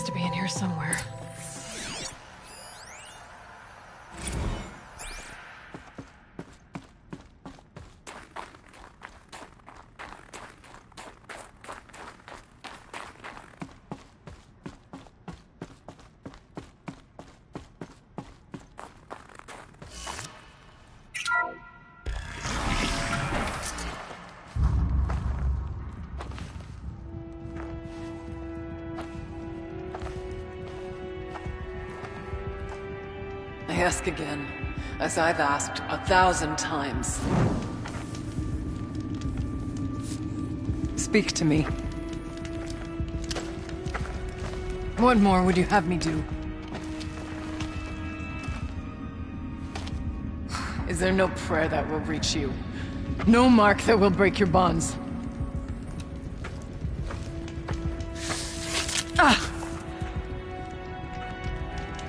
to be in here somewhere. I ask again, as I've asked 1,000 times. Speak to me. What more would you have me do? Is there no prayer that will reach you? No mark that will break your bonds?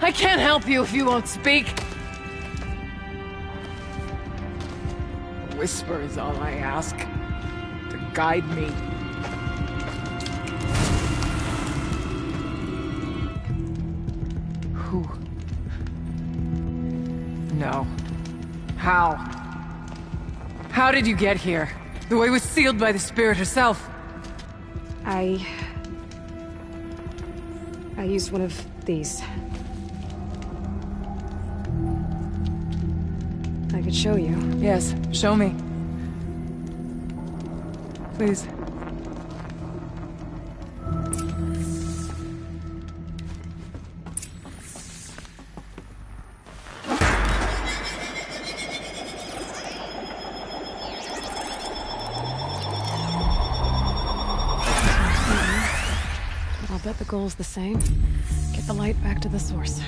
I can't help you if you won't speak! A whisper is all I ask. To guide me. Who? No. How? How did you get here? The way was sealed by the Spirit herself. I used one of these. I could show you. Yes, show me. Please. I'll bet the goal's the same. Get the light back to the source.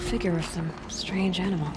figure of some strange animal.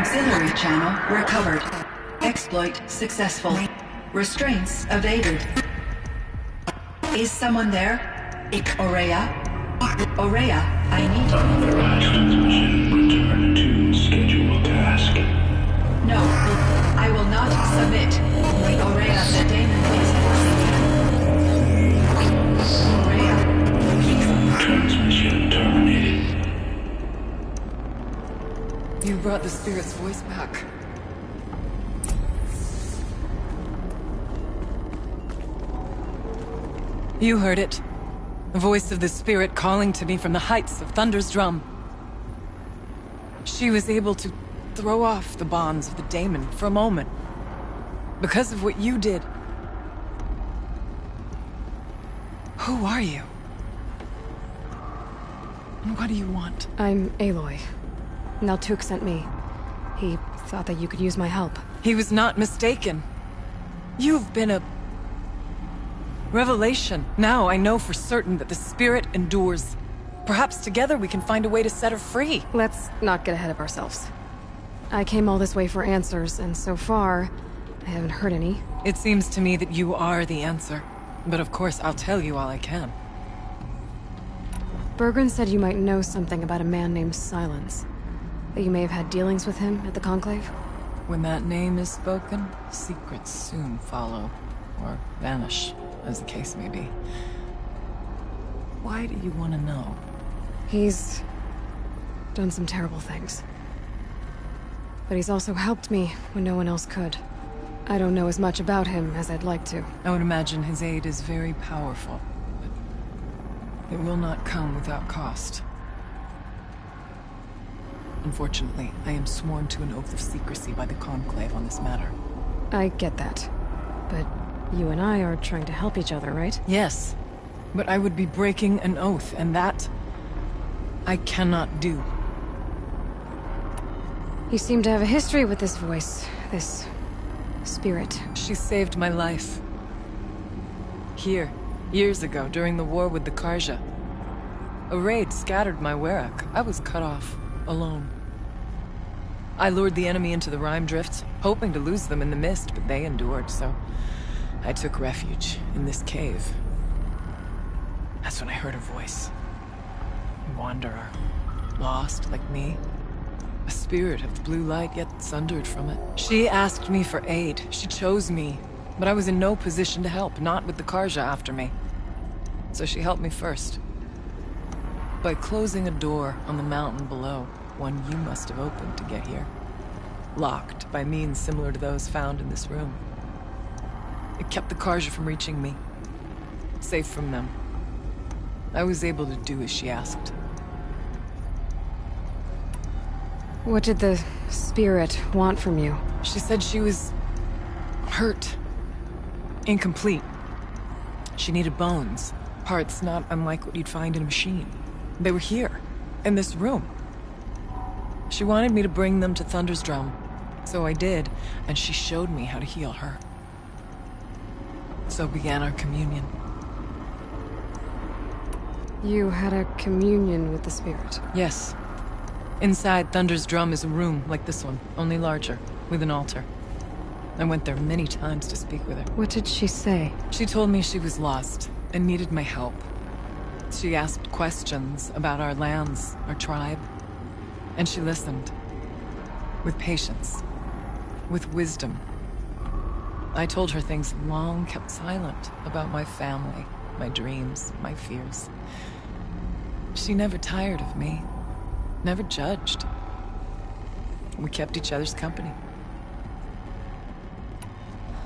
Auxiliary channel recovered. Exploit successful. Restraints evaded. Is someone there? Aurea? Aurea, I need you. Authorized transmission. Return to scheduled task. No, I will not submit. Aurea, the daemon is forcing me. Aurea. Transmission terminated. You brought the spirit's voice back. You heard it. The voice of the spirit calling to me from the heights of Thunder's Drum. She was able to throw off the bonds of the daemon for a moment. Because of what you did. Who are you? And what do you want? I'm Aloy. Naltuk sent me. He thought that you could use my help. He was not mistaken. You've been a revelation. Now I know for certain that the spirit endures. Perhaps together we can find a way to set her free. Let's not get ahead of ourselves. I came all this way for answers, and so far, I haven't heard any. It seems to me that you are the answer. But of course, I'll tell you all I can. Bergren said you might know something about a man named Silence. That you may have had dealings with him at the Conclave? When that name is spoken, secrets soon follow. Or vanish, as the case may be. Why do you want to know? He's done some terrible things. But he's also helped me when no one else could. I don't know as much about him as I'd like to. I would imagine his aid is very powerful, but it will not come without cost. Unfortunately, I am sworn to an oath of secrecy by the Conclave on this matter. I get that. But you and I are trying to help each other, right? Yes, but I would be breaking an oath, and that I cannot do. You seem to have a history with this voice, this spirit. She saved my life. Here, years ago, during the war with the Karja. A raid scattered my Werak. I was cut off, alone. I lured the enemy into the Rime Drifts, hoping to lose them in the mist, but they endured, so I took refuge in this cave. That's when I heard her voice. A wanderer, lost like me. A spirit of the blue light, yet sundered from it. She asked me for aid. She chose me. But I was in no position to help, not with the Karja after me. So she helped me first. By closing a door on the mountain below, one you must have opened to get here. Locked by means similar to those found in this room. It kept the Karja from reaching me. Safe from them. I was able to do as she asked. What did the spirit want from you? She said she was hurt. Incomplete. She needed bones. Parts not unlike what you'd find in a machine. They were here, in this room. She wanted me to bring them to Thunder's Drum. So I did, and she showed me how to heal her. So began our communion. You had a communion with the spirit. Yes. Inside Thunder's Drum is a room like this one, only larger, with an altar. I went there many times to speak with her. What did she say? She told me she was lost and needed my help. She asked questions about our lands, our tribe, and she listened. With patience. With wisdom. I told her things long kept silent about my family, my dreams, my fears. She never tired of me. Never judged. We kept each other's company.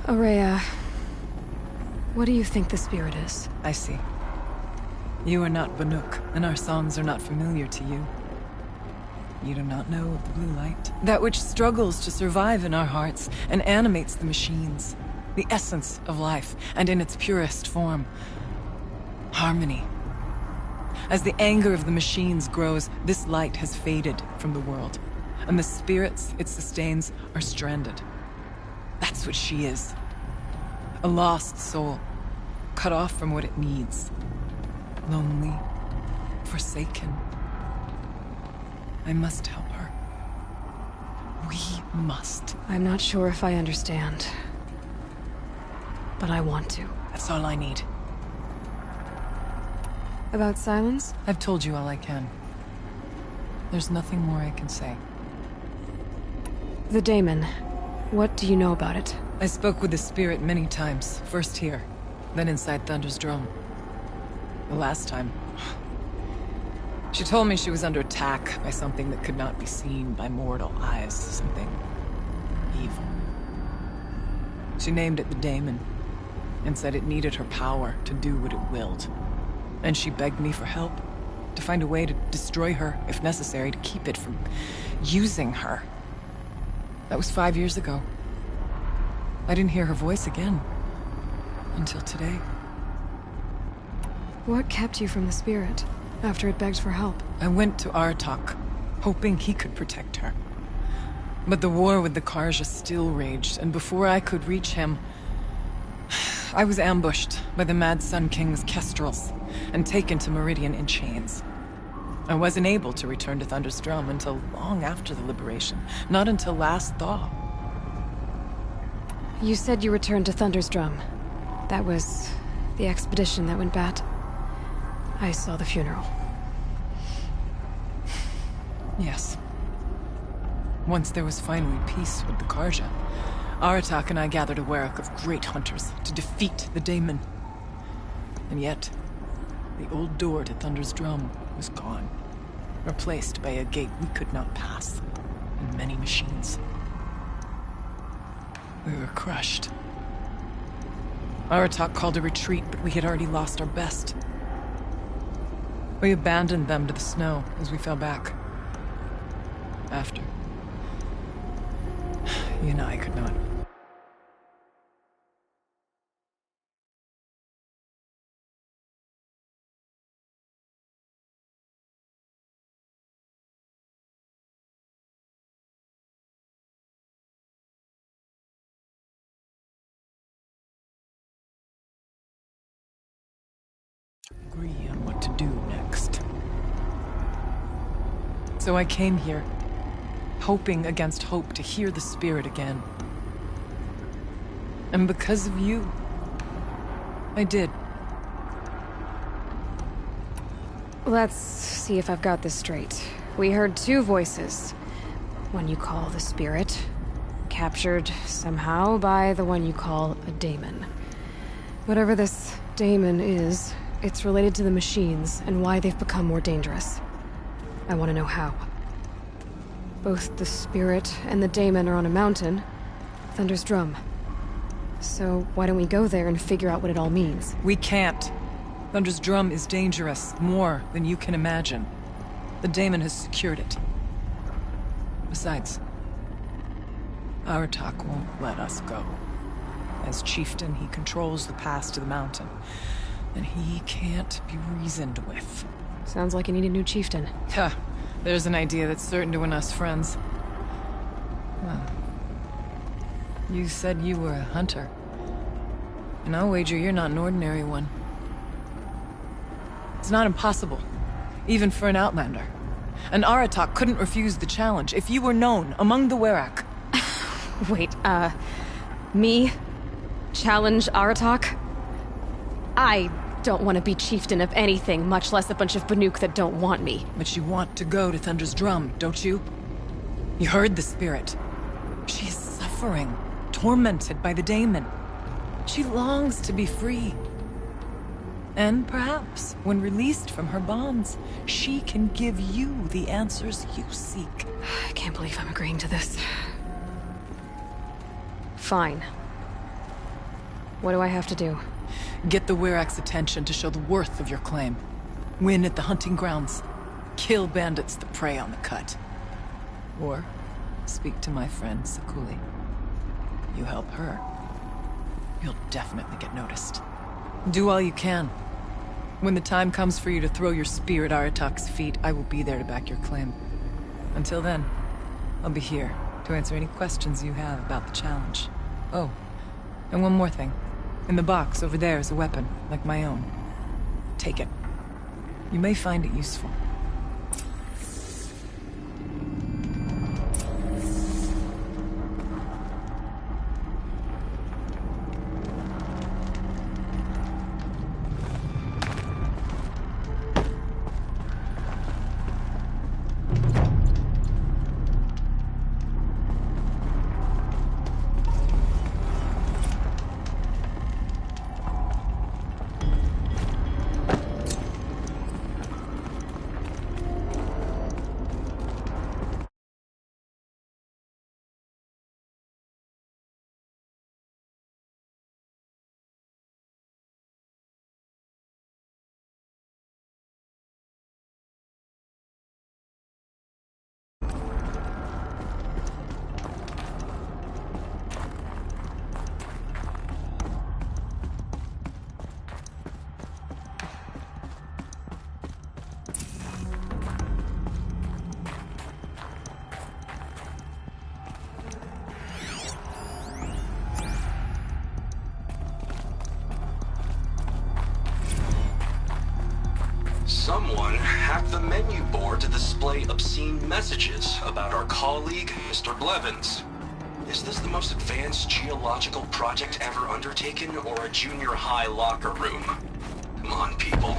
Aurea, what do you think the spirit is? I see. You are not Banuk, and our songs are not familiar to you. You do not know of the blue light. That which struggles to survive in our hearts and animates the machines. The essence of life, and in its purest form. Harmony. As the anger of the machines grows, this light has faded from the world, and the spirits it sustains are stranded. That's what she is. A lost soul, cut off from what it needs. Lonely, forsaken. I must help her. We must. I'm not sure if I understand. But I want to. That's all I need. About silence? I've told you all I can. There's nothing more I can say. The daemon. What do you know about it? I spoke with the spirit many times. First here, then inside Thunder's Drum. The last time... She told me she was under attack by something that could not be seen by mortal eyes. Something... evil. She named it the Daemon, and said it needed her power to do what it willed. And she begged me for help, to find a way to destroy her, if necessary, to keep it from using her. That was 5 years ago. I didn't hear her voice again. Until today. What kept you from the spirit, after it begged for help? I went to Aratak, hoping he could protect her. But the war with the Carja still raged, and before I could reach him... I was ambushed by the Mad Sun King's Kestrels, and taken to Meridian in chains. I wasn't able to return to Thunder's Drum until long after the liberation, not until last thaw. You said you returned to Thunder's Drum. That was the expedition that went bad. I saw the funeral. Yes. Once there was finally peace with the Carja, Aratak and I gathered a Werak of great hunters to defeat the Daemon. And yet, the old door to Thunder's Drum was gone, replaced by a gate we could not pass, and many machines. We were crushed. Aratak called a retreat, but we had already lost our best. We abandoned them to the snow as we fell back. After. You and I could not. Agree on what to do next. So I came here, hoping against hope to hear the spirit again. And because of you, I did. Let's see if I've got this straight. We heard two voices. One you call the spirit, captured somehow by the one you call a daemon. Whatever this daemon is, it's related to the machines and why they've become more dangerous. I want to know how. Both the spirit and the daemon are on a mountain, Thunder's Drum. So why don't we go there and figure out what it all means? We can't. Thunder's Drum is dangerous, more than you can imagine. The daemon has secured it. Besides, Aratak won't let us go. As chieftain, he controls the pass to the mountain, and he can't be reasoned with. Sounds like you need a new chieftain. Huh. There's an idea that's certain to win us friends. Well, you said you were a hunter. And I'll wager you're not an ordinary one. It's not impossible, even for an outlander. And Aratak couldn't refuse the challenge if you were known among the Werak. Wait, me? Challenge Aratak? I don't want to be chieftain of anything, much less a bunch of Banuk that don't want me. But you want to go to Thunder's Drum, don't you? You heard the spirit. She is suffering, tormented by the daemon. She longs to be free. And perhaps, when released from her bonds, she can give you the answers you seek. I can't believe I'm agreeing to this. Fine. What do I have to do? Get the Werak's attention to show the worth of your claim. Win at the hunting grounds. Kill bandits that prey on the cut. Or speak to my friend Sakuli. You help her, you'll definitely get noticed. Do all you can. When the time comes for you to throw your spear at Aratak's feet, I will be there to back your claim. Until then, I'll be here to answer any questions you have about the challenge. Oh, and one more thing. In the box over there is a weapon, like my own. Take it. You may find it useful. the menu board to display obscene messages about our colleague, Mr. Blevins. Is this the most advanced geological project ever undertaken, or a junior high locker room? Come on, people.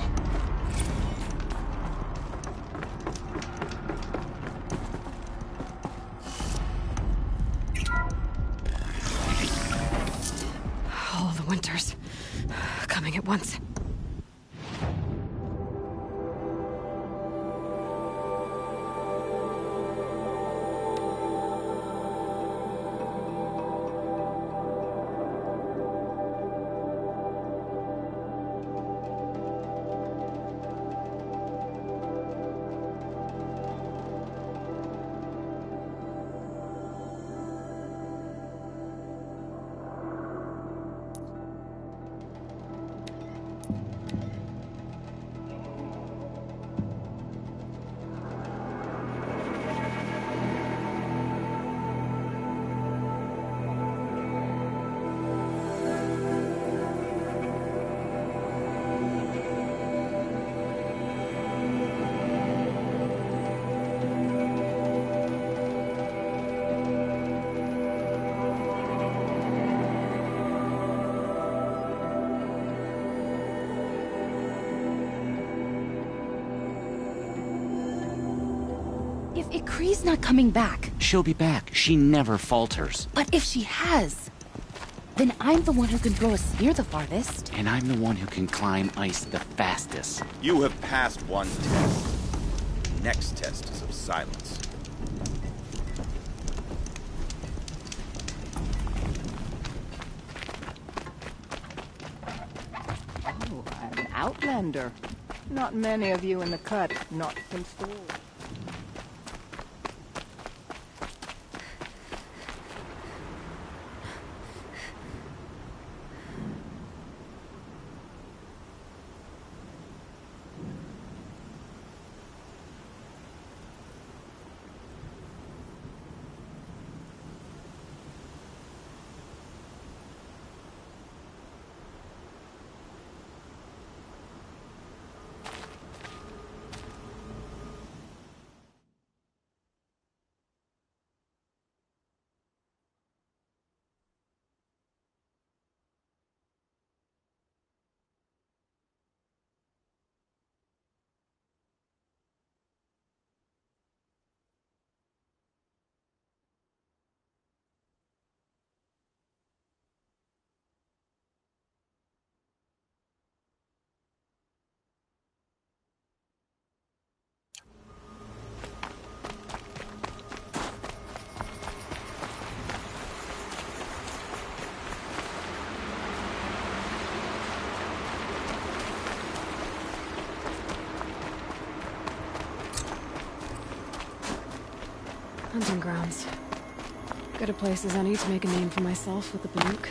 All the winters coming at once. If Ikri's not coming back, She'll be back. She never falters. but if she has, then I'm the one who can throw a spear the farthest. And I'm the one who can climb ice the fastest. You have passed one test. The next test is of silence. Oh, an outlander. Not many of you in the cut, not since the war. Hunting grounds. Good a place as any to make a name for myself with the Banuk.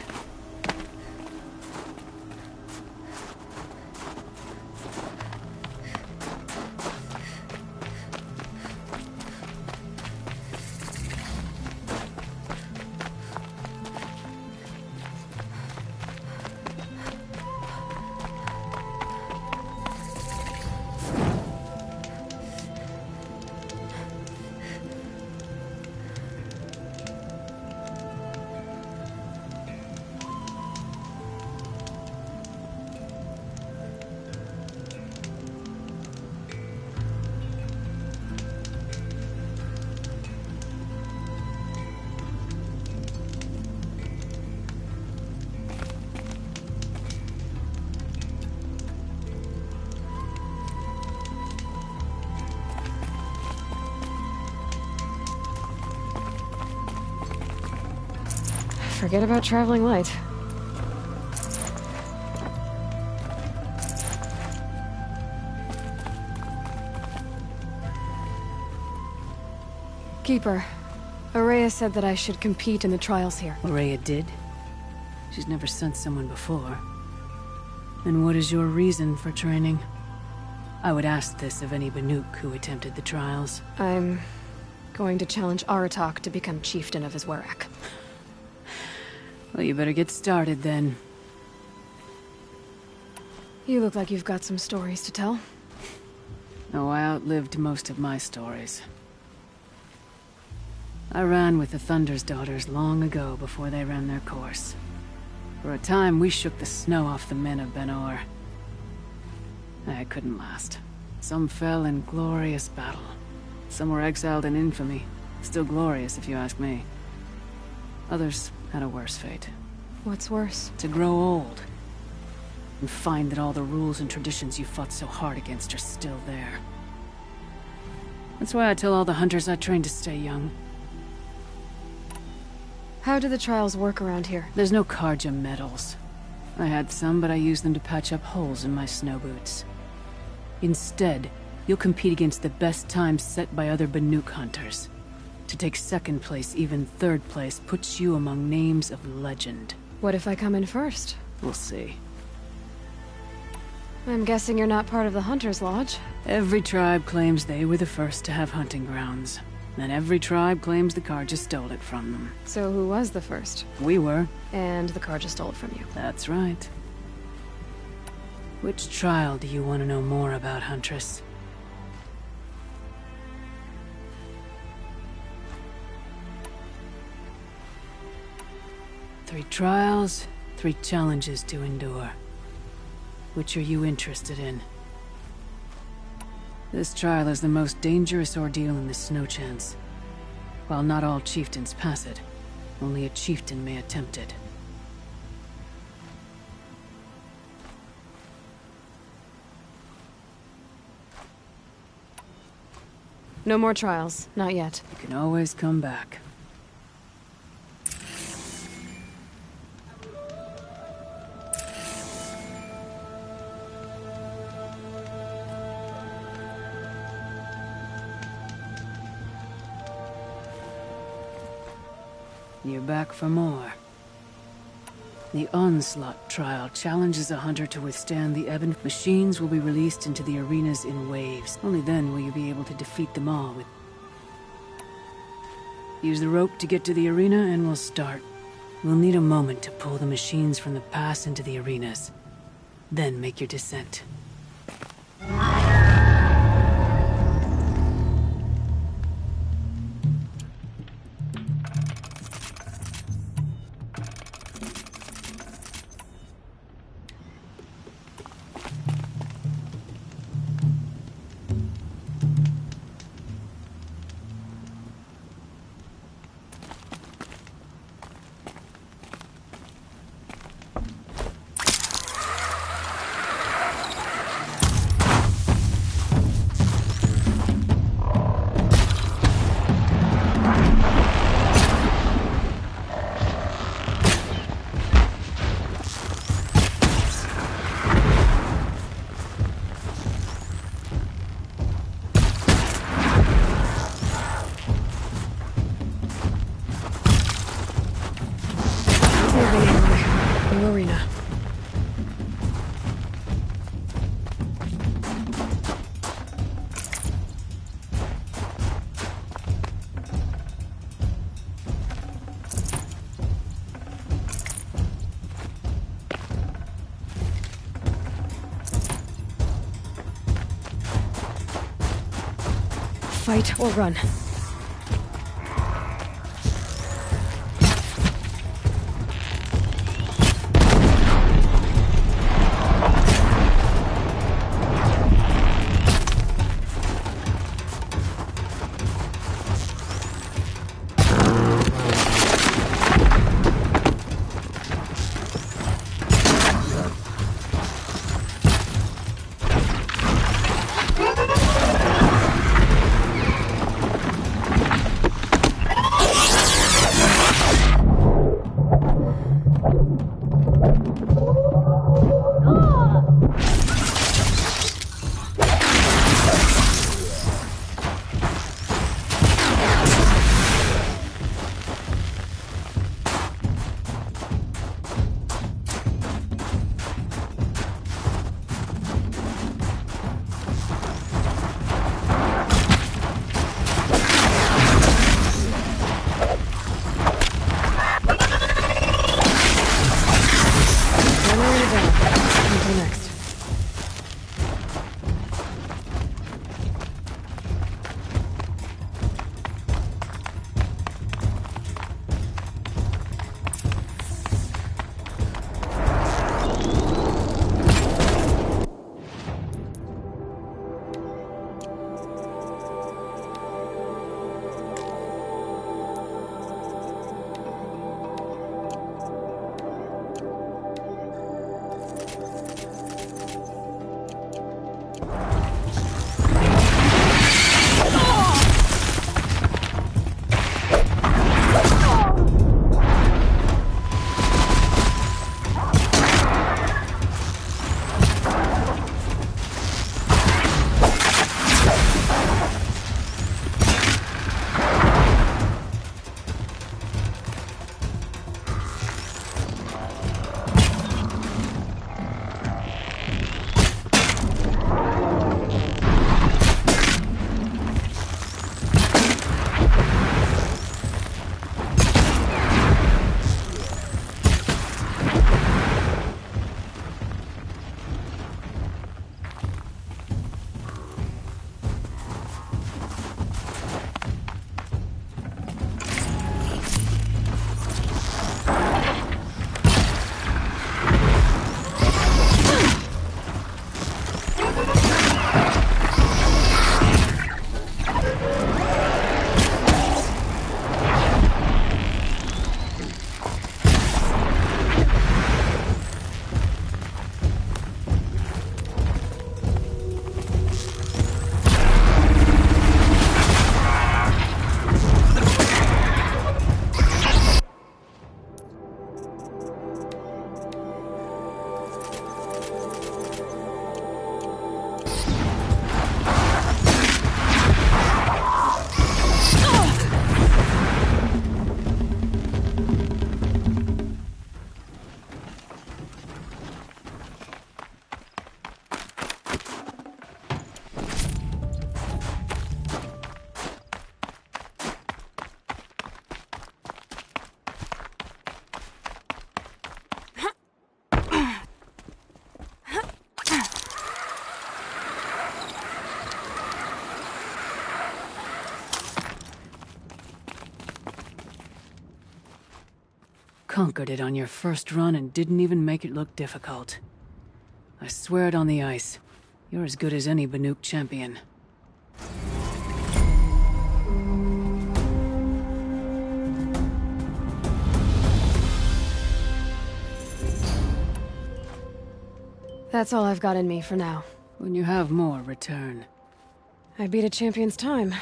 Forget about traveling light. Keeper, Aurea said that I should compete in the trials here. Aurea did? She's never sent someone before. And what is your reason for training? I would ask this of any Banuk who attempted the trials. I'm going to challenge Aratak to become chieftain of his Werak. Well, you better get started then. You look like you've got some stories to tell. Oh, I outlived most of my stories. I ran with the Thunder's daughters long ago before they ran their course. For a time, we shook the snow off the men of Ben-Or. I couldn't last. Some fell in glorious battle. Some were exiled in infamy. Still glorious, if you ask me. Others had a worse fate. What's worse? To grow old. And find that all the rules and traditions you fought so hard against are still there. That's why I tell all the hunters I train to stay young. How do the trials work around here? There's no Carja medals. I had some, but I used them to patch up holes in my snow boots. Instead, you'll compete against the best times set by other Banuk hunters. To take second place, even third place, puts you among names of legend. What if I come in first? We'll see. I'm guessing you're not part of the Hunter's Lodge. Every tribe claims they were the first to have hunting grounds. And every tribe claims the Carja stole it from them. So who was the first? We were. And the Carja stole it from you. That's right. Which trial do you want to know more about, Huntress? Three trials, 3 challenges to endure. Which are you interested in? This trial is the most dangerous ordeal in the Snow Chance. While not all chieftains pass it, only a chieftain may attempt it. No more trials. Not yet. You can always come back. You're back for more. The Onslaught trial challenges a hunter to withstand the ebb and machines will be released into the arenas in waves. Only then will you be able to defeat them all with... Use the rope to get to the arena and we'll start. We'll need a moment to pull the machines from the pass into the arenas. Then make your descent. Fight or run. conquered it on your first run and didn't even make it look difficult. I swear it on the ice. You're as good as any Banuk champion. That's all I've got in me for now. When you have more, return. I beat a champion's time.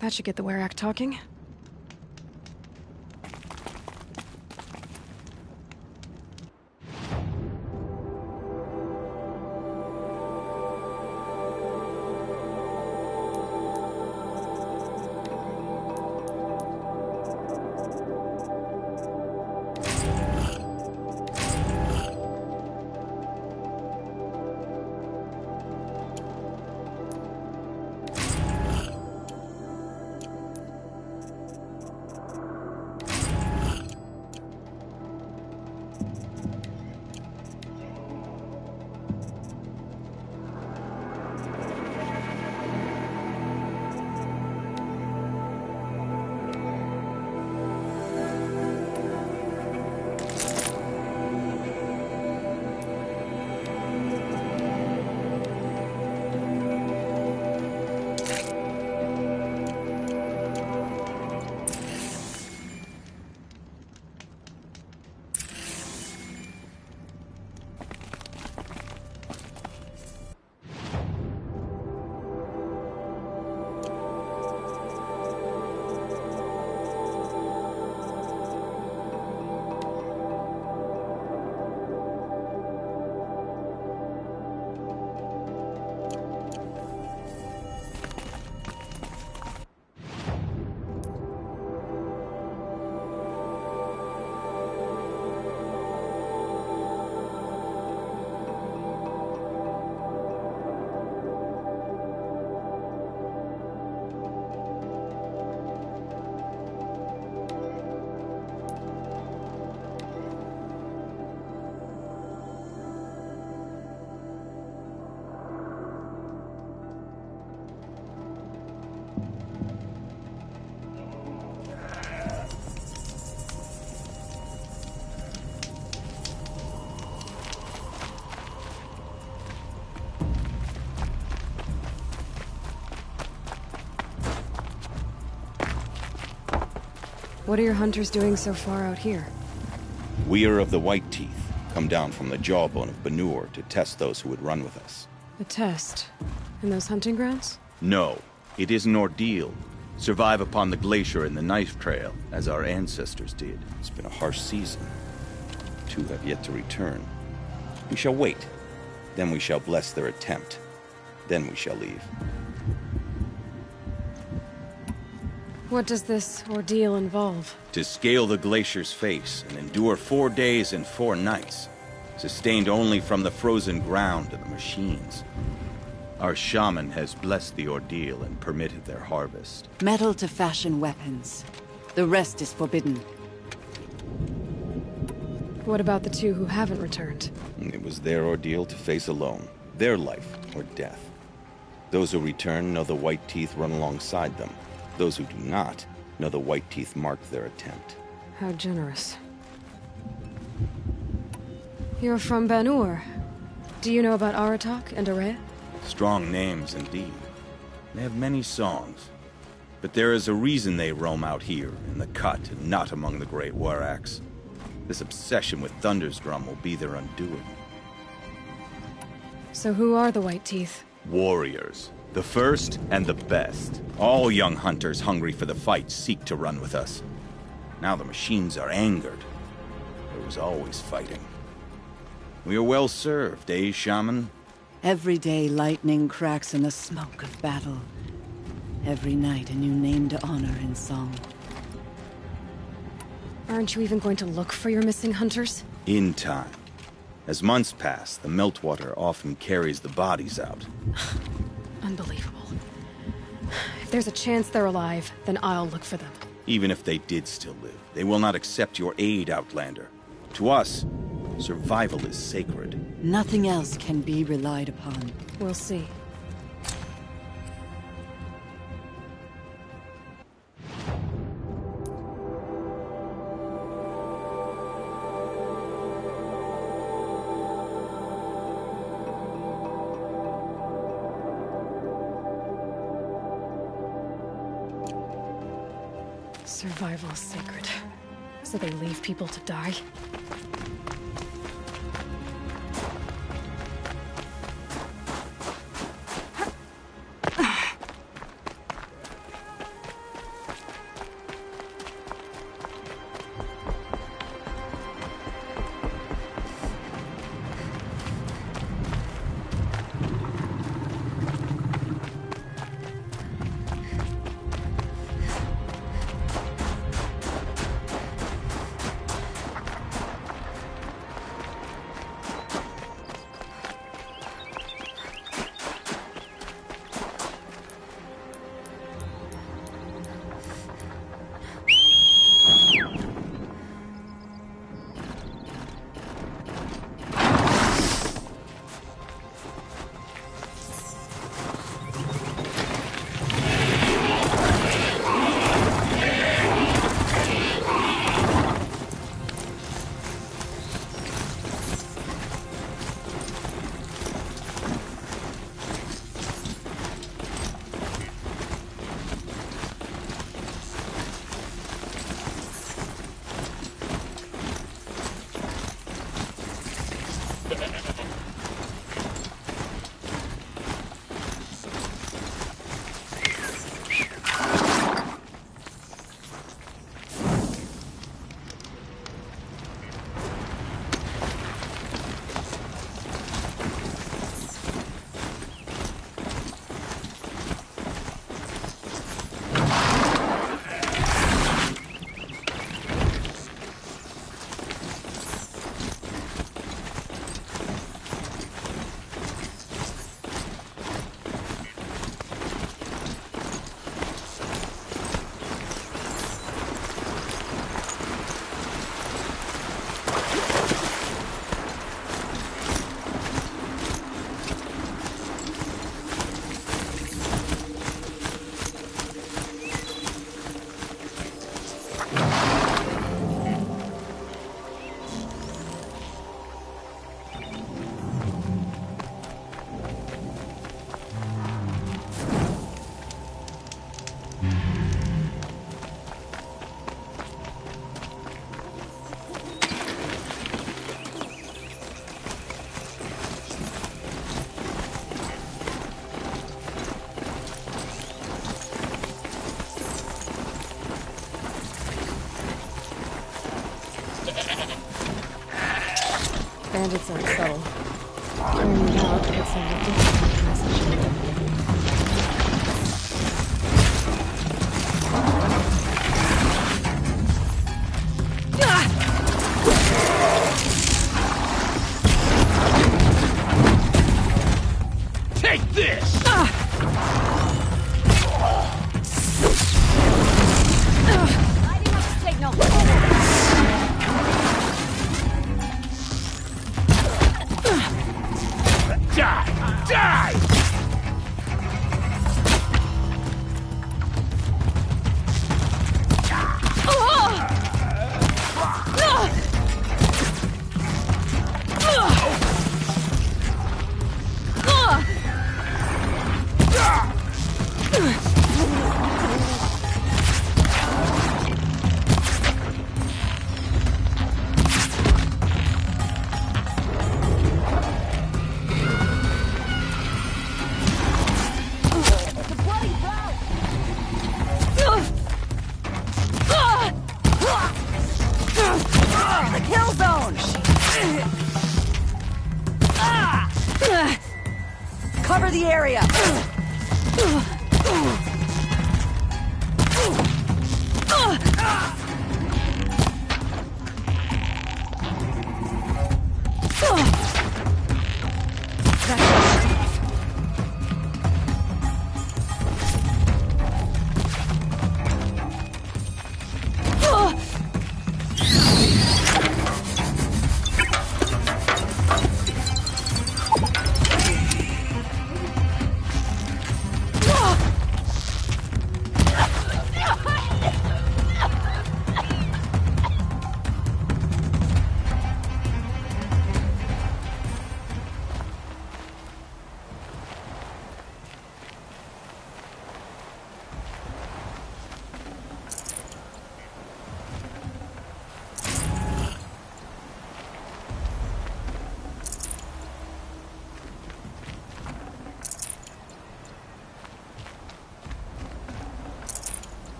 That should get the Werak talking. What are your hunters doing so far out here? We are of the White Teeth, come down from the jawbone of Banur to test those who would run with us. A test? In those hunting grounds? No, it is an ordeal. Survive upon the glacier and the knife trail, as our ancestors did. It's been a harsh season. 2 have yet to return. We shall wait. Then we shall bless their attempt. Then we shall leave. What does this ordeal involve? To scale the glacier's face and endure 4 days and 4 nights, sustained only from the frozen ground of the machines. Our shaman has blessed the ordeal and permitted their harvest. Metal to fashion weapons. The rest is forbidden. What about the 2 who haven't returned? It was their ordeal to face alone. Their life or death. Those who return know the White Teeth run alongside them. Those who do not know the White Teeth marked their attempt. How generous. You're from Banur. Do you know about Aratak and Areya? Strong names indeed. They have many songs. But there is a reason they roam out here, in the cut, and not among the great Waraks. This obsession with Thunder's Drum will be their undoing. So who are the White Teeth? Warriors. The first and the best. All young hunters hungry for the fight seek to run with us. Now the machines are angered. There was always fighting. We are well served, eh, Shaman? Every day lightning cracks in the smoke of battle. Every night a new name to honor in song. Aren't you even going to look for your missing hunters? In time. As months pass, the meltwater often carries the bodies out. Unbelievable. If there's a chance they're alive, then I'll look for them. Even if they did still live, they will not accept your aid, Outlander. To us, survival is sacred. Nothing else can be relied upon. We'll see. Survival is sacred. So they leave people to die? Bandits aren't subtle. Carrying it out could send a different message. Take this! Lighting up the signal. Die! Die! Cover the area!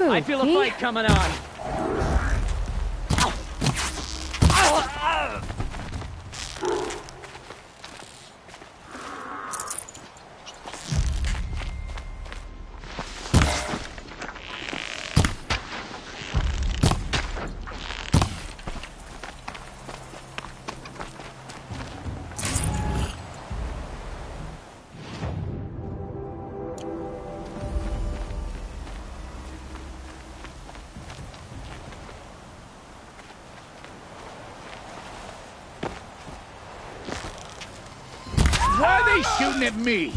Who, I feel a me? fight coming on. Why are they shooting at me?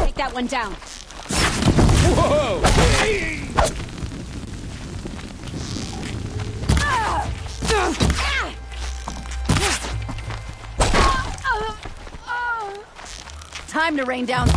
Take that one down. Whoa! Time to rain down.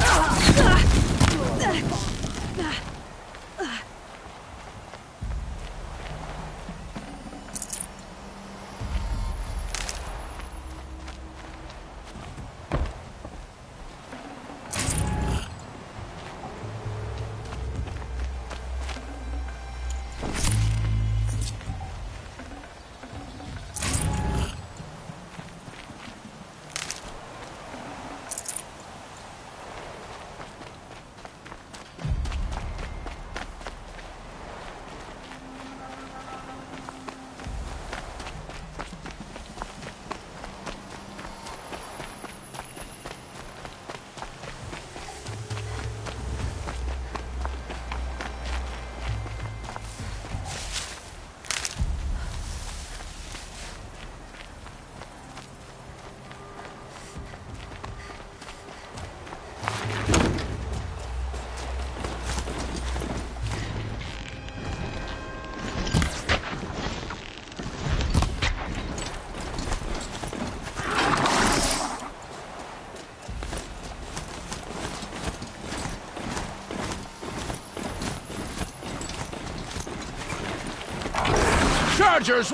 Chargers!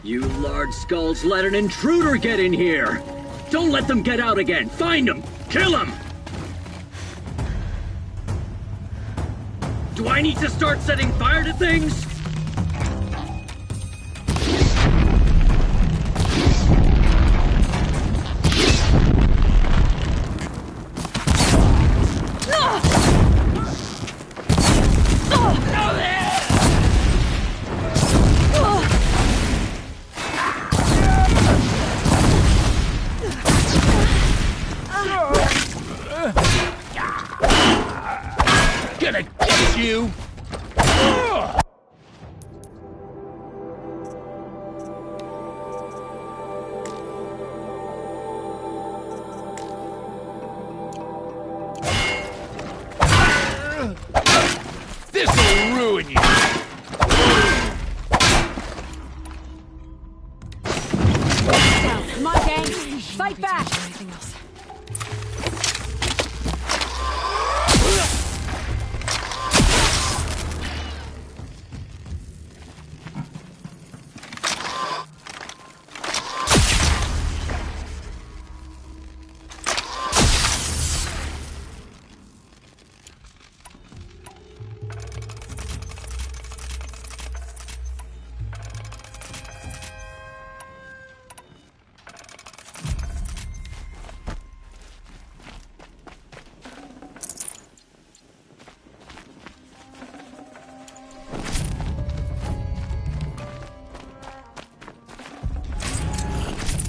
You large skulls let an intruder get in here! Don't let them get out again! Find them! Kill them! Do I need to start setting fire to things? Gonna get you! This'll ruin you! Come on, gang. Fight back. Anything else?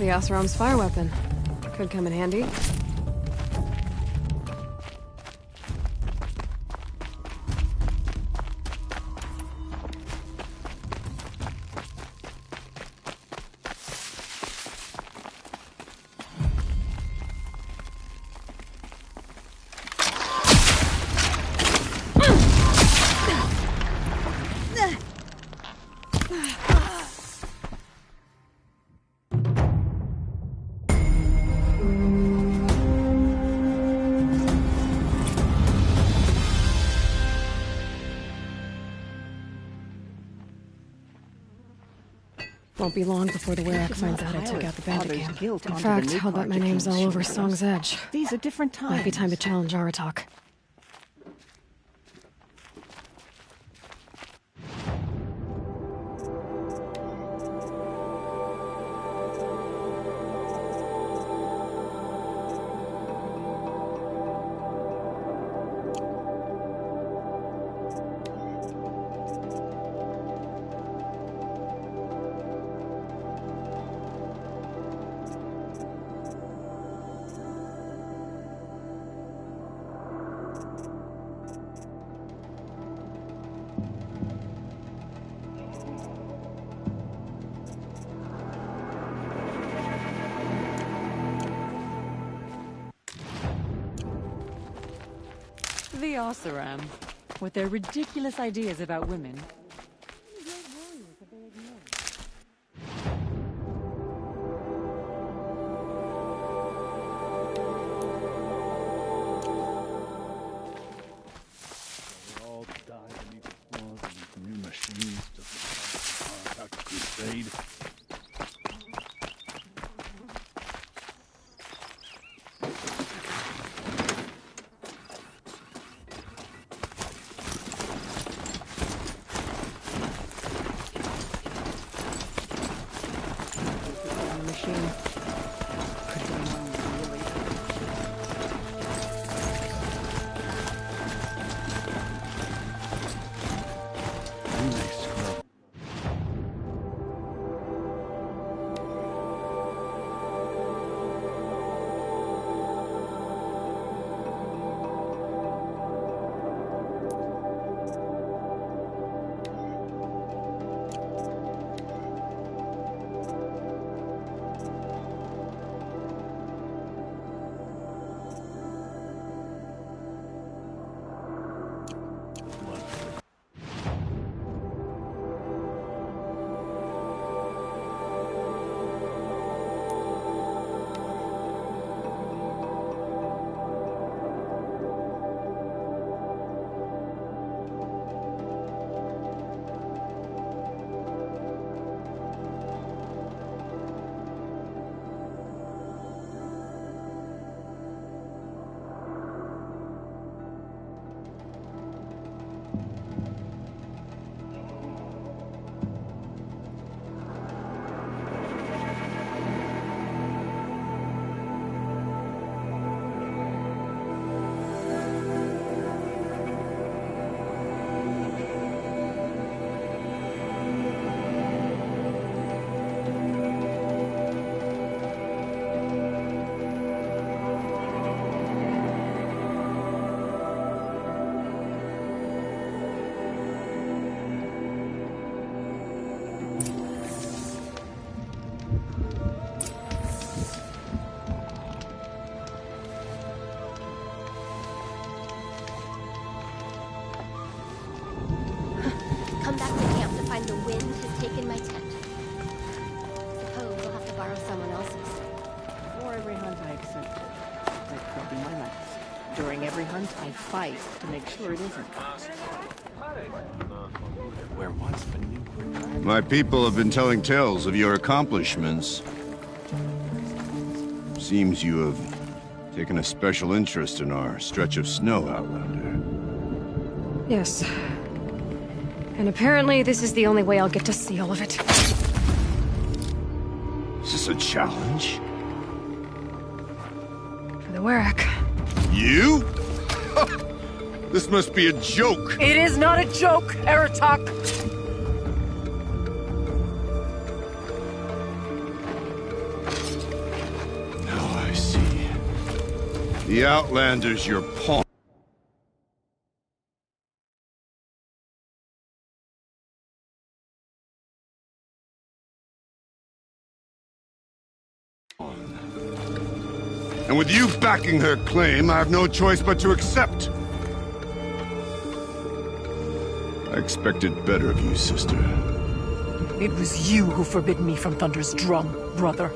Oseram's fire weapon. Could come in handy. Won't be long before the Werak finds out I took out the bandit camp. In fact, I'll bet my name's all over Song's Edge. These are different times. Might be time to challenge Aratak. The Oseram, with their ridiculous ideas about women. All died beneath the claws of these new machines to conduct a crusade. Come back to camp to find the wind has taken my tent. Suppose I'll have to borrow someone else's. For every hunt I accept, that could be my last. During every hunt, I fight to make sure it isn't. Where was the new... My people have been telling tales of your accomplishments. Seems you have taken a special interest in our stretch of snow, Outlander. Yes. And apparently this is the only way I'll get to see all of it. Is this a challenge? For the Werak. You? This must be a joke. It is not a joke, Aratak. The Outlander's your pawn. And with you backing her claim, I have no choice but to accept. I expected better of you, sister. It was you who forbid me from Thunder's drum, brother.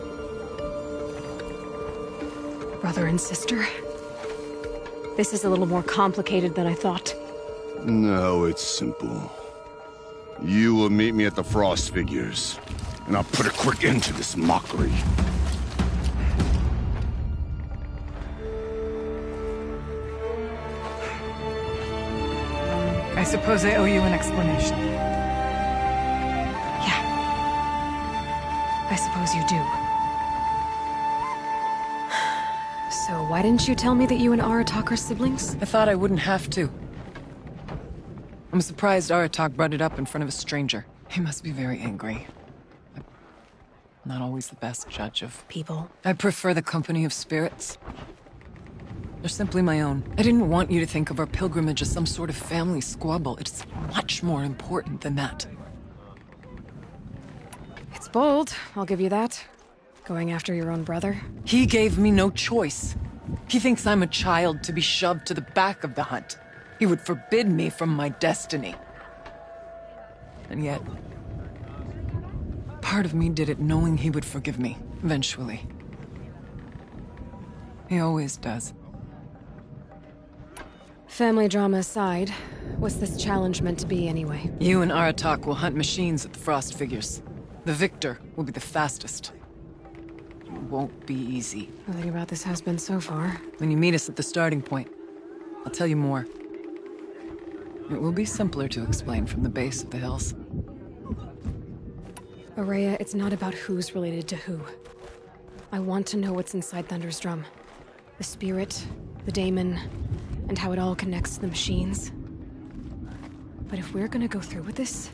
Brother and sister? This is a little more complicated than I thought. No, it's simple. You will meet me at the Frost Figures, and I'll put a quick end to this mockery. I suppose I owe you an explanation. Yeah. I suppose you do. So why didn't you tell me that you and Aratak are siblings? I thought I wouldn't have to. I'm surprised Aratak brought it up in front of a stranger. He must be very angry. I'm not always the best judge of people. I prefer the company of spirits. They're simply my own. I didn't want you to think of our pilgrimage as some sort of family squabble. It's much more important than that. It's bold, I'll give you that. Going after your own brother. He gave me no choice. He thinks I'm a child to be shoved to the back of the hunt. He would forbid me from my destiny. And yet, part of me did it knowing he would forgive me, eventually. He always does. Family drama aside, what's this challenge meant to be anyway? You and Aratak will hunt machines at the Frost Figures. The victor will be the fastest. It won't be easy. Nothing about this has been so far. When you meet us at the starting point, I'll tell you more. It will be simpler to explain from the base of the hills. Ourea, it's not about who's related to who. I want to know what's inside Thunder's drum. The spirit, the daemon, and how it all connects to the machines. But if we're gonna go through with this,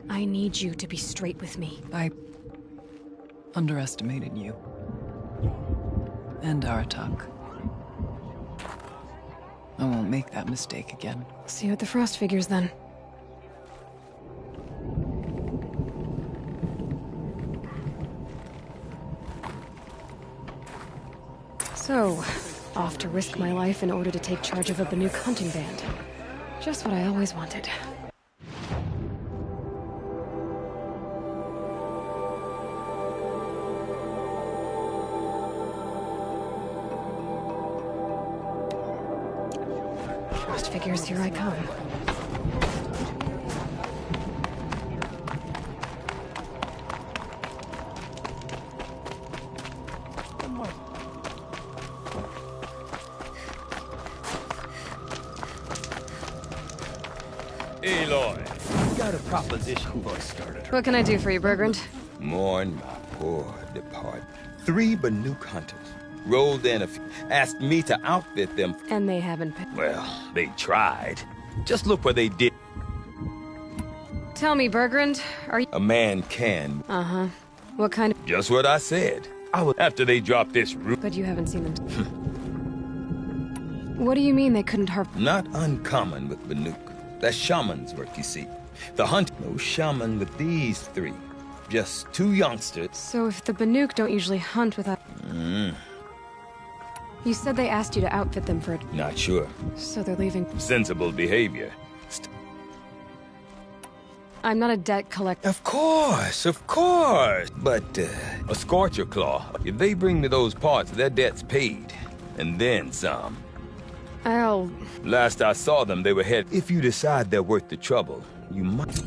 I need you to be straight with me. I underestimated you. And Aratak. I won't make that mistake again. See you at the Frost Figures, then. So, off to risk my life in order to take charge of a Banuk hunting band. Just what I always wanted. Frost Figures, here I come. Aloy, got a proposition for started. What can I do for you, Bergrand? Mourn my poor depart. 3 Banuk hunters rolled in asked me to outfit them. And they haven't paid. Well, they tried. Just look what they did. Tell me, Bergrand, are you— A man can. Uh-huh. What kind of— Just what I said. After they dropped this root. But you haven't seen them. What do you mean they couldn't harp— Not uncommon with Banuk. That's shaman's work, you see. The hunt, no shaman with these 3. Just 2 youngsters. So if the Banuk don't usually hunt without— You said they asked you to outfit them for it. Not sure. So they're leaving. Sensible behavior. I'm not a debt collector. Of course. But, a Scorcher Claw. If they bring me those parts, their debt's paid. And then some. I'll— Last I saw them, they were headed. If you decide they're worth the trouble, you might.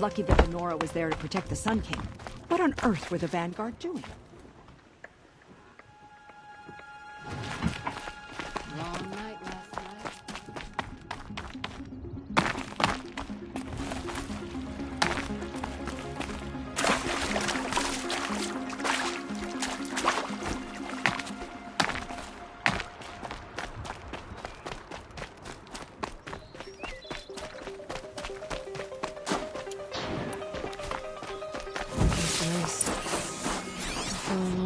lucky that Venora was there to protect the Sun King. What on earth were the Vanguard doing? Long night last night.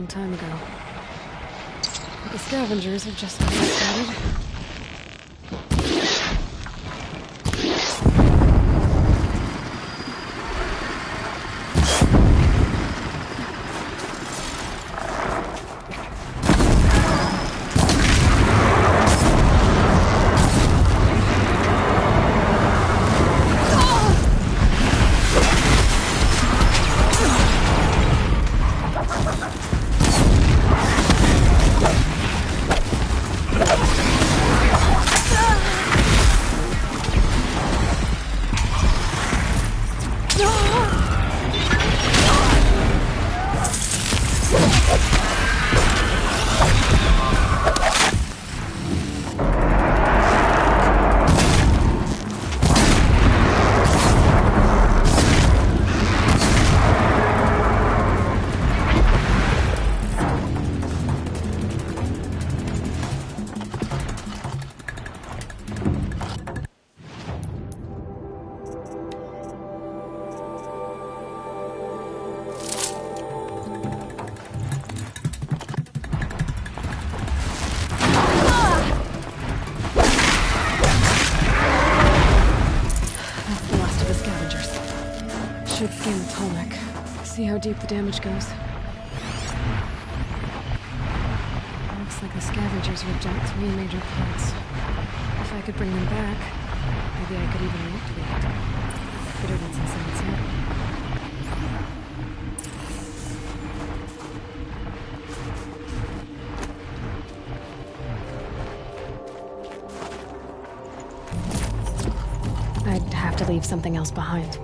Time ago. But the scavengers have just been started. Should scan the Tolmec. See how deep the damage goes. Looks like the scavengers ripped out 3 major parts. If I could bring them back, maybe I could even reactivate it. Fitter than inside its head. I'd have to leave something else behind.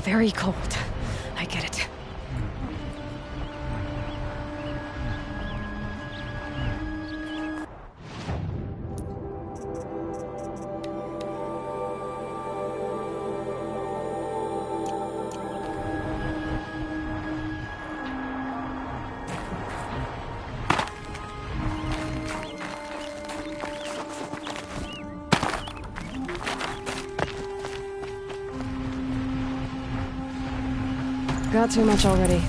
Very cold. I get it. Got too much already.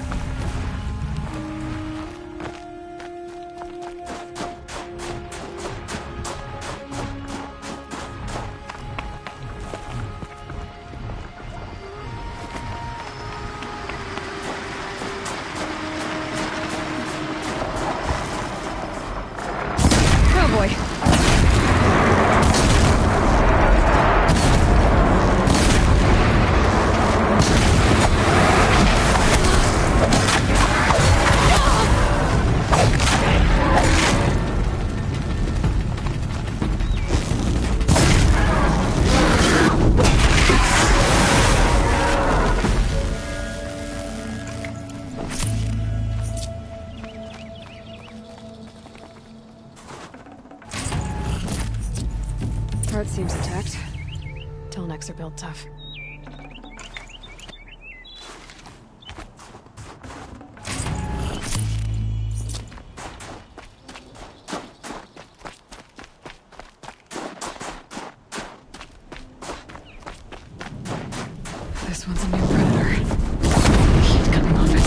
Oh boy. Part seems intact. Tolnecs are built tough. This one's a new predator. Heat coming off it.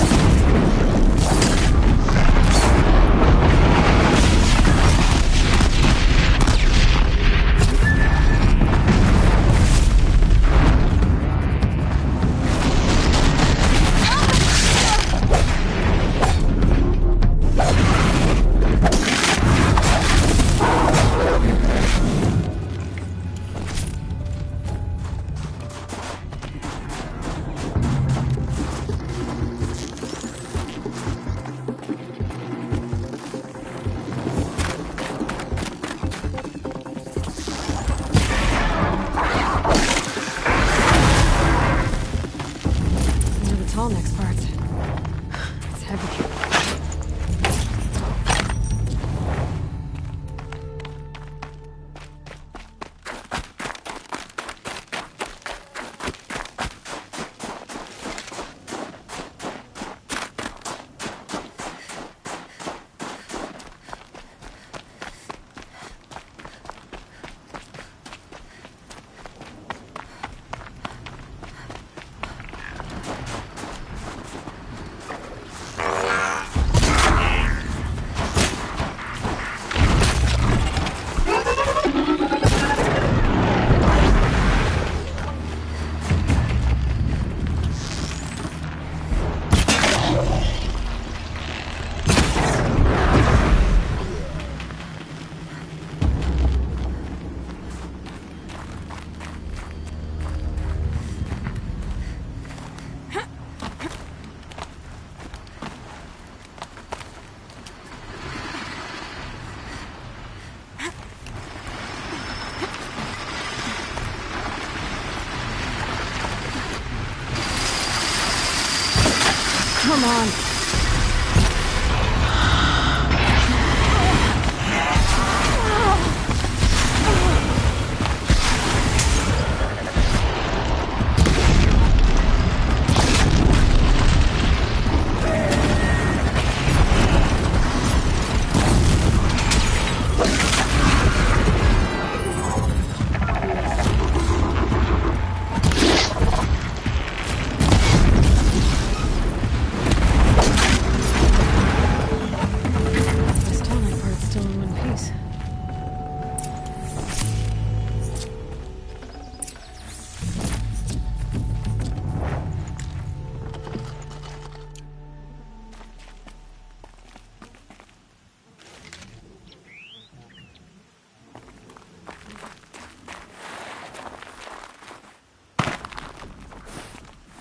come on.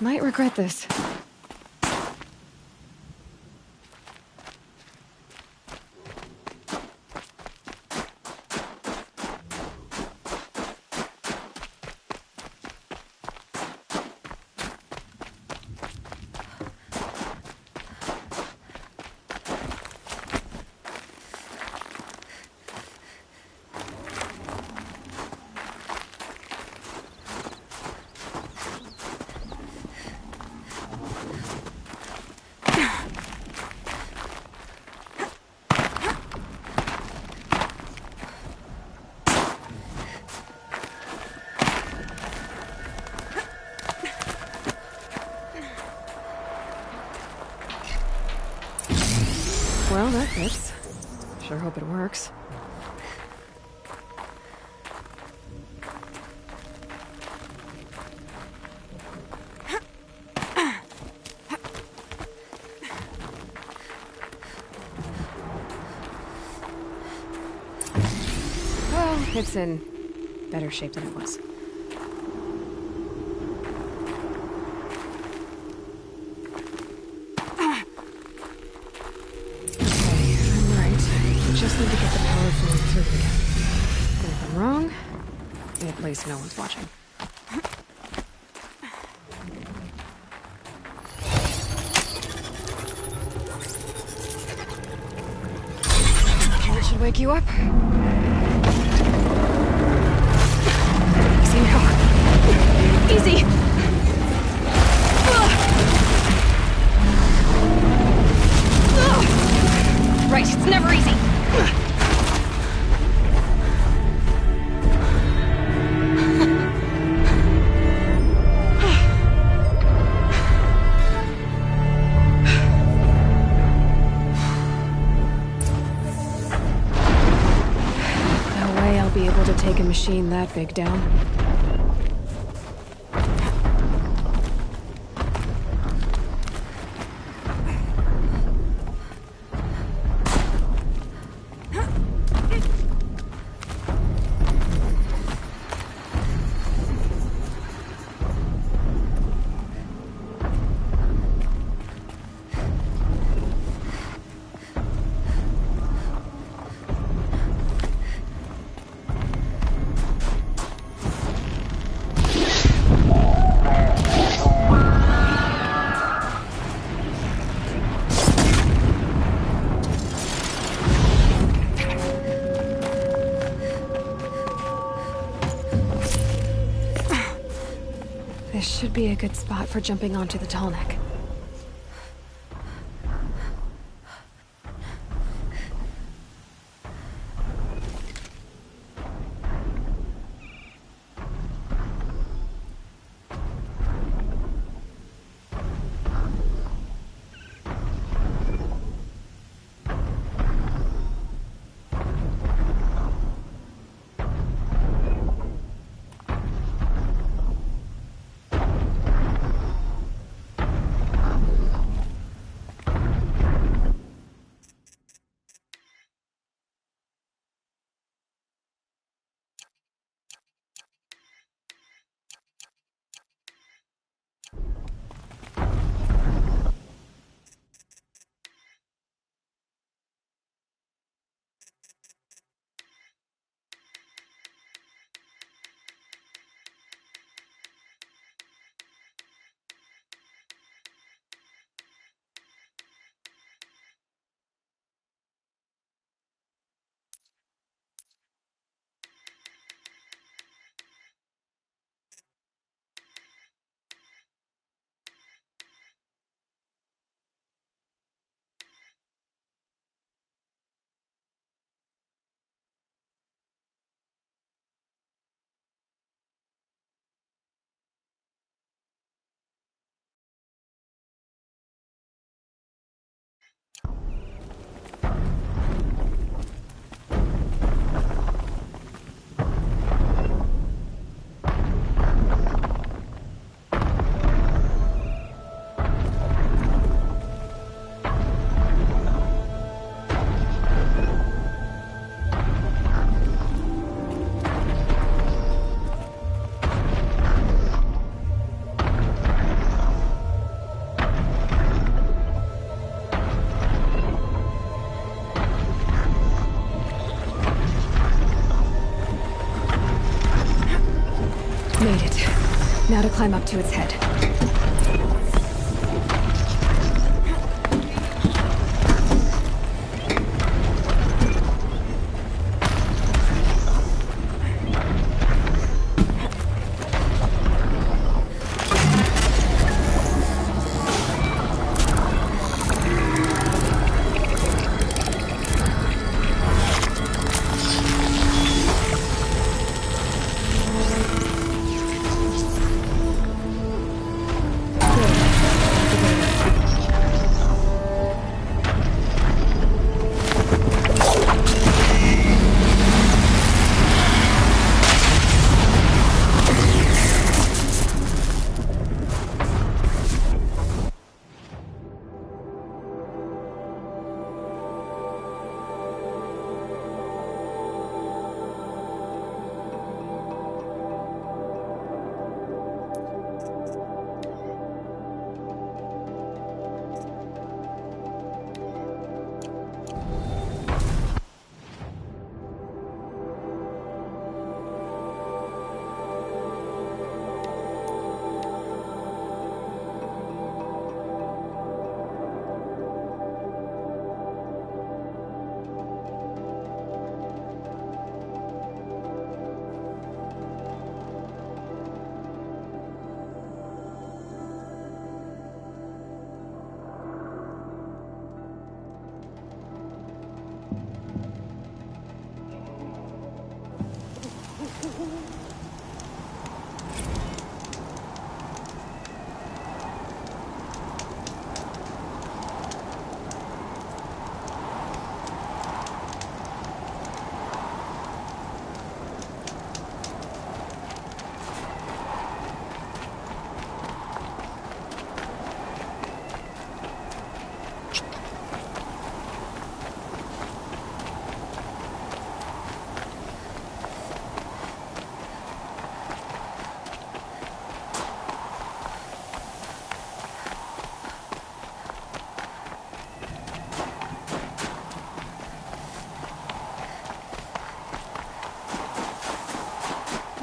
Might regret this. Well, that fits. Sure hope it works. Well, it's in better shape than it was. Just need to get the power flowing through again. And if I'm wrong, at least no one's watching. That should wake you up. Easy now. Easy! Right, it's never easy. No way I'll be able to take a machine that big down. This should be a good spot for jumping onto the tall neck. Made it. Now to climb up to its head.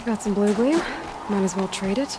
Got some blue gleam. Might as well trade it.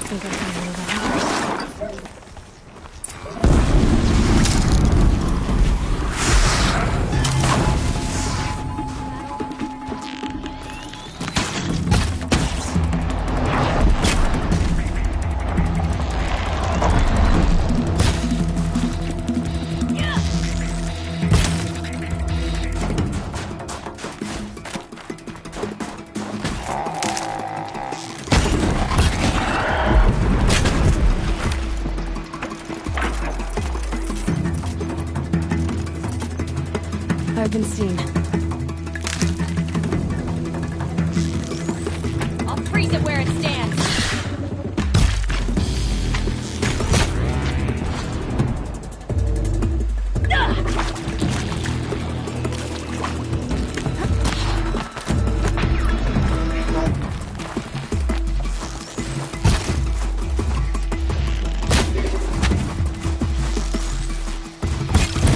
think I found one of the hunters. I've been seen. I'll freeze it where it stands.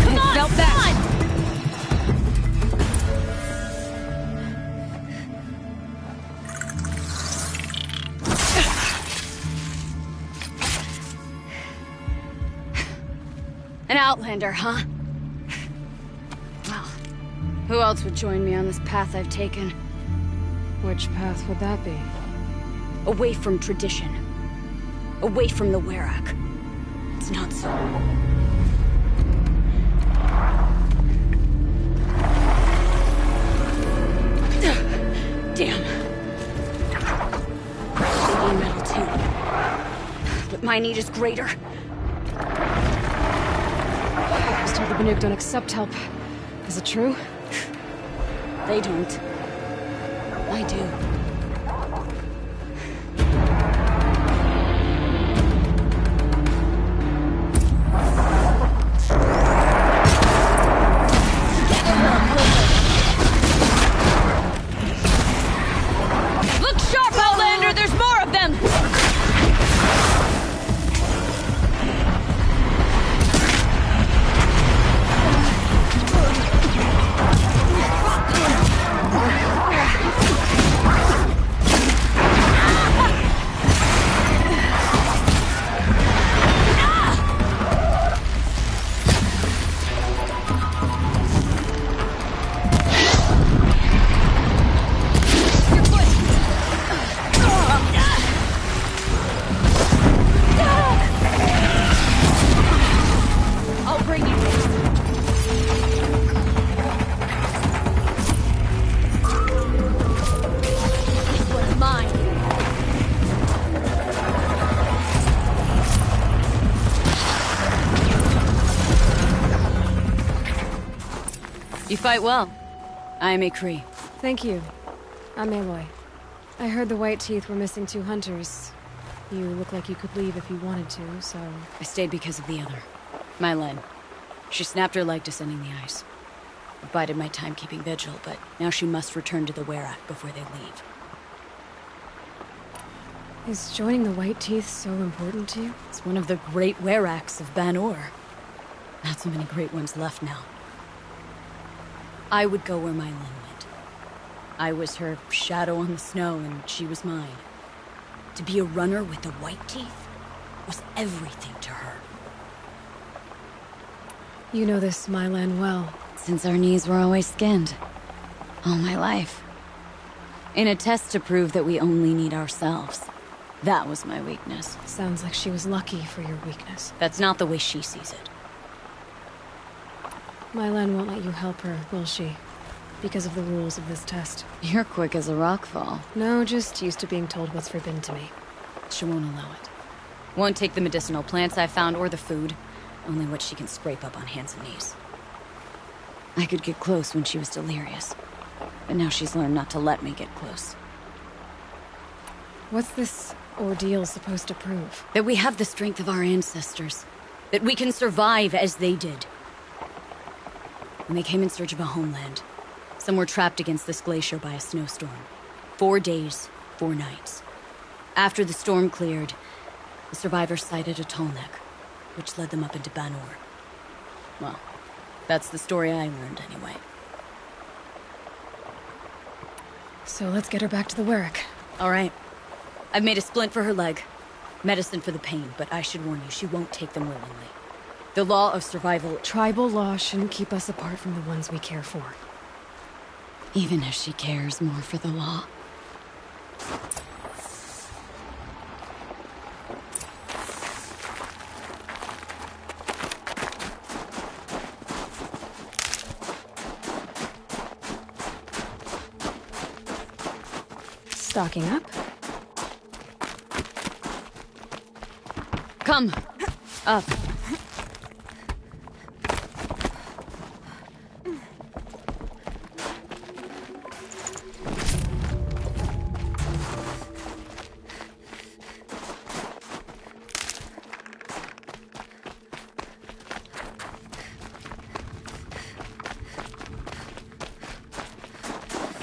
Come on, felt that. An outlander, huh? Well, who else would join me on this path I've taken? Which path would that be? Away from tradition. Away from the Werak. It's not so. Damn. They need metal too. But my need is greater. I was told the Banuk don't accept help. Is it true? They don't. I do. Look sharp, Outlander! There's more of them! I'll bring you this. This one's mine. You fight well. I am a Kree. Thank you. I'm Aloy. I heard the White Teeth were missing 2 hunters. You look like you could leave if you wanted to, so... I stayed because of the other. Mylen. She snapped her leg descending the ice. I bided my time keeping vigil, but now she must return to the Werak before they leave. Is joining the White Teeth so important to you? It's one of the great Weraks of Ban-Ur. Not so many great ones left now. I would go where Mylen went. I was her shadow on the snow, and she was mine. To be a runner with the White Teeth was everything to her. You know this Mylan well. Since our knees were always skinned. All my life. In a test to prove that we only need ourselves. That was my weakness. Sounds like she was lucky for your weakness. That's not the way she sees it. Mylan won't let you help her, will she? Because of the rules of this test. You're quick as a rock fall. No, just used to being told what's forbidden to me. She won't allow it. Won't take the medicinal plants I found or the food. Only what she can scrape up on hands and knees. I could get close when she was delirious. But now she's learned not to let me get close. What's this ordeal supposed to prove? That we have the strength of our ancestors. That we can survive as they did. When they came in search of a homeland, some were trapped against this glacier by a snowstorm. 4 days, 4 nights. After the storm cleared, the survivors sighted a Tolnek, which led them up into Ban-Ur. Well, that's the story I learned anyway. So let's get her back to the Werak. All right. I've made a splint for her leg. Medicine for the pain, but I should warn you, she won't take them willingly. The law of survival... Tribal law shouldn't keep us apart from the ones we care for. Even if she cares more for the law. Stocking up? Come. Up.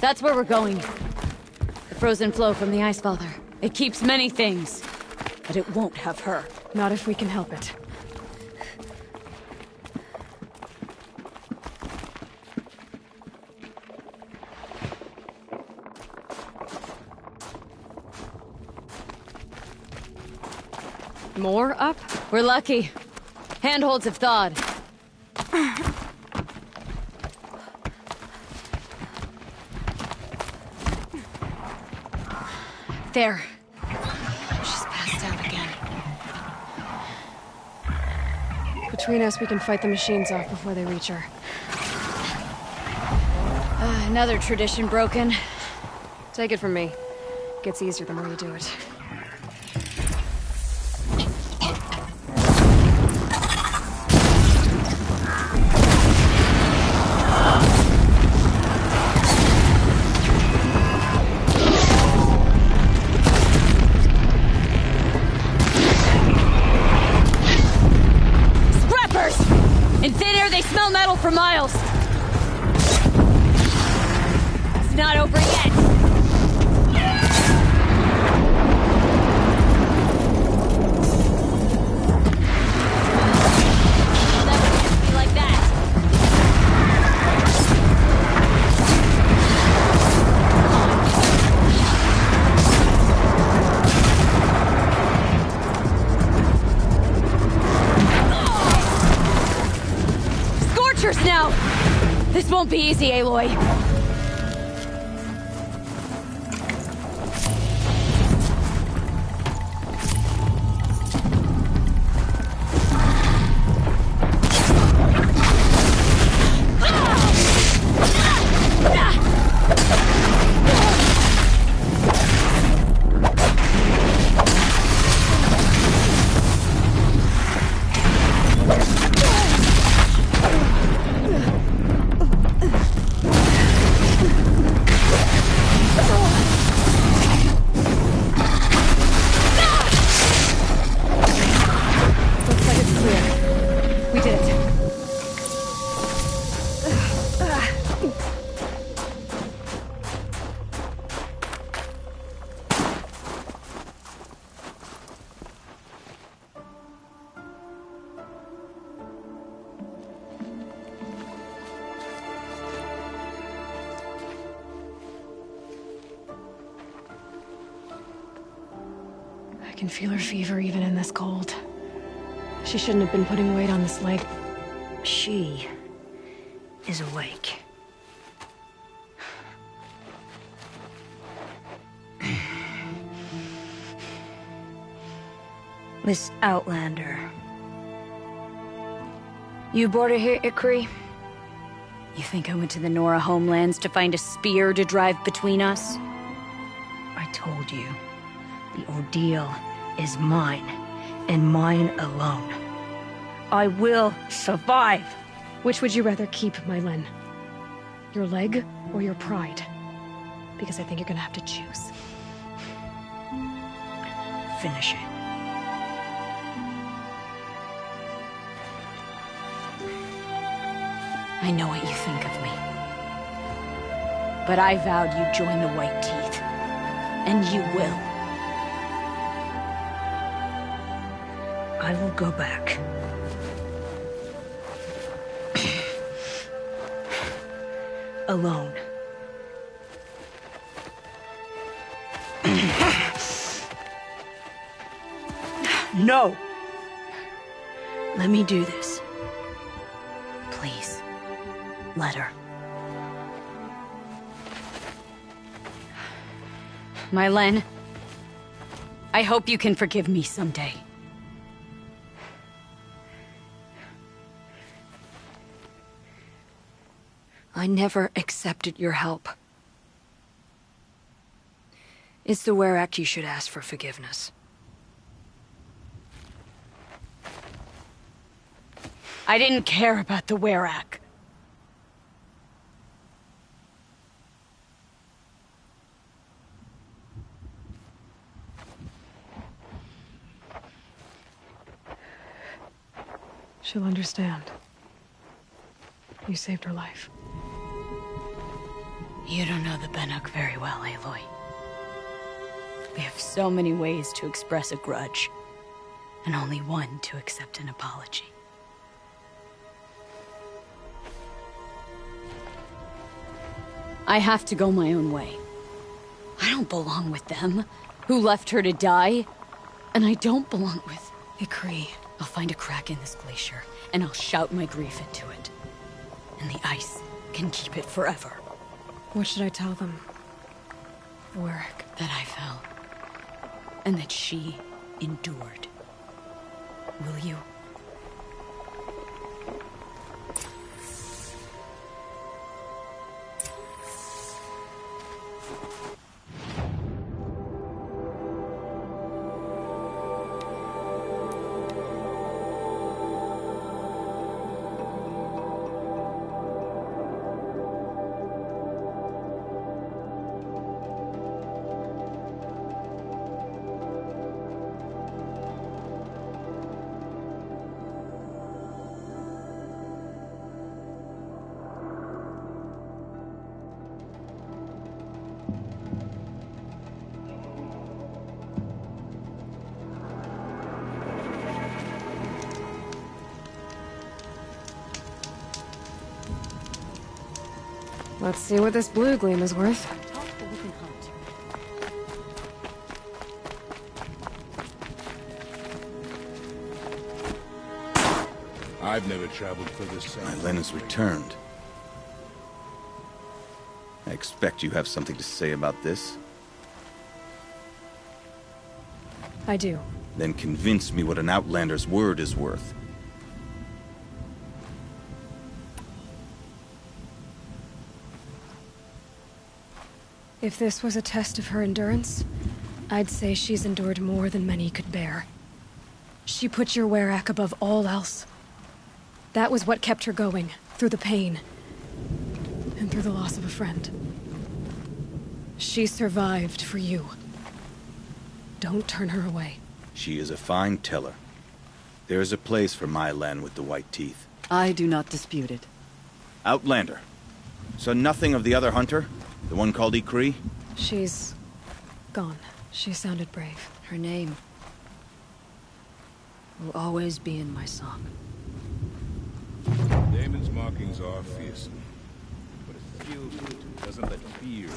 That's where we're going. The frozen flow from the Ice Father. It keeps many things, but it won't have her. Not if we can help it. More up? We're lucky. Handholds have thawed. There. She's passed out again. Between us, we can fight the machines off before they reach her. Another tradition broken. Take it from me. Gets easier the more you do it. In thin air, they smell metal for miles. It's not over yet. Never used to be like that. Now! This won't be easy, Aloy. I can feel her fever even in this cold. She shouldn't have been putting weight on this leg. She is awake. Miss Outlander. You brought her here, Ikri? You think I went to the Nora homelands to find a spear to drive between us? I told you. The ordeal is mine, and mine alone. I will survive! Which would you rather keep, Mylin? Your leg or your pride? Because I think you're gonna have to choose. Finish it. I know what you think of me. But I vowed you'd join the White Teeth. And you will. I will go back. Alone. No! Let me do this. Please, let her. Mylen, I hope you can forgive me someday. I never accepted your help. It's the Werak you should ask for forgiveness. I didn't care about the Werak. She'll understand. You saved her life. You don't know the Banuk very well, Aloy. We have so many ways to express a grudge, and only one to accept an apology. I have to go my own way. I don't belong with them, who left her to die. And I don't belong with Ykri. I'll find a crack in this glacier, and I'll shout my grief into it. And the ice can keep it forever. What should I tell them? Werak. That I fell. And that she endured. Will you? Let's see what this blue gleam is worth. I've never traveled for this side. Mylen has returned. I expect you have something to say about this. I do. Then convince me what an Outlander's word is worth. If this was a test of her endurance, I'd say she's endured more than many could bear. She put your Werak above all else. That was what kept her going, through the pain. And through the loss of a friend. She survived for you. Don't turn her away. She is a fine teller. There is a place for Mylen with the white teeth. I do not dispute it. Outlander. So nothing of the other hunter? The one called Ykri? She's gone. She sounded brave. Her name will always be in my song. Damon's markings are fearsome, but a skilled hunter doesn't let fear.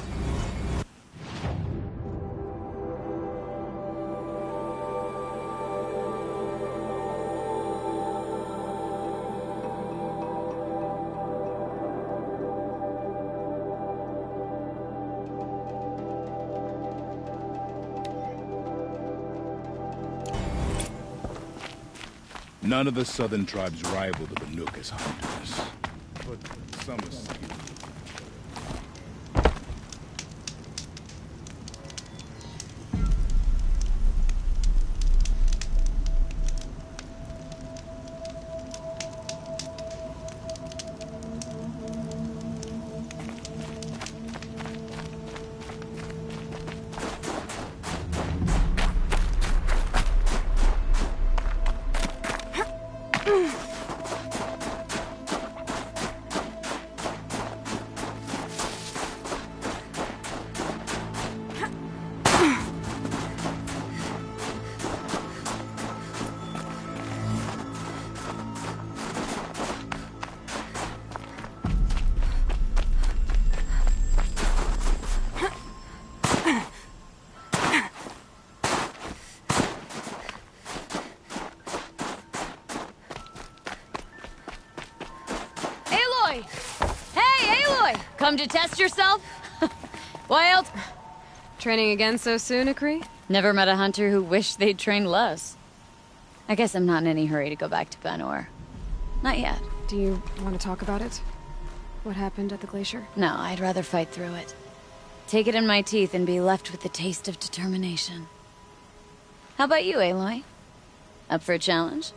None of the southern tribes rival the Banuk as hunters, but some are skilled. Come to test yourself? Wild? Training again so soon, Akri? Never met a hunter who wished they'd trained less. I guess I'm not in any hurry to go back to Ban-Or. Not yet. Do you want to talk about it? What happened at the glacier? No, I'd rather fight through it. Take it in my teeth and be left with the taste of determination. How about you, Aloy? Up for a challenge?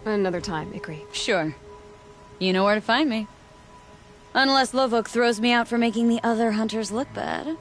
Another time, Ikri. Sure. You know where to find me. Unless Lovok throws me out for making the other hunters look bad.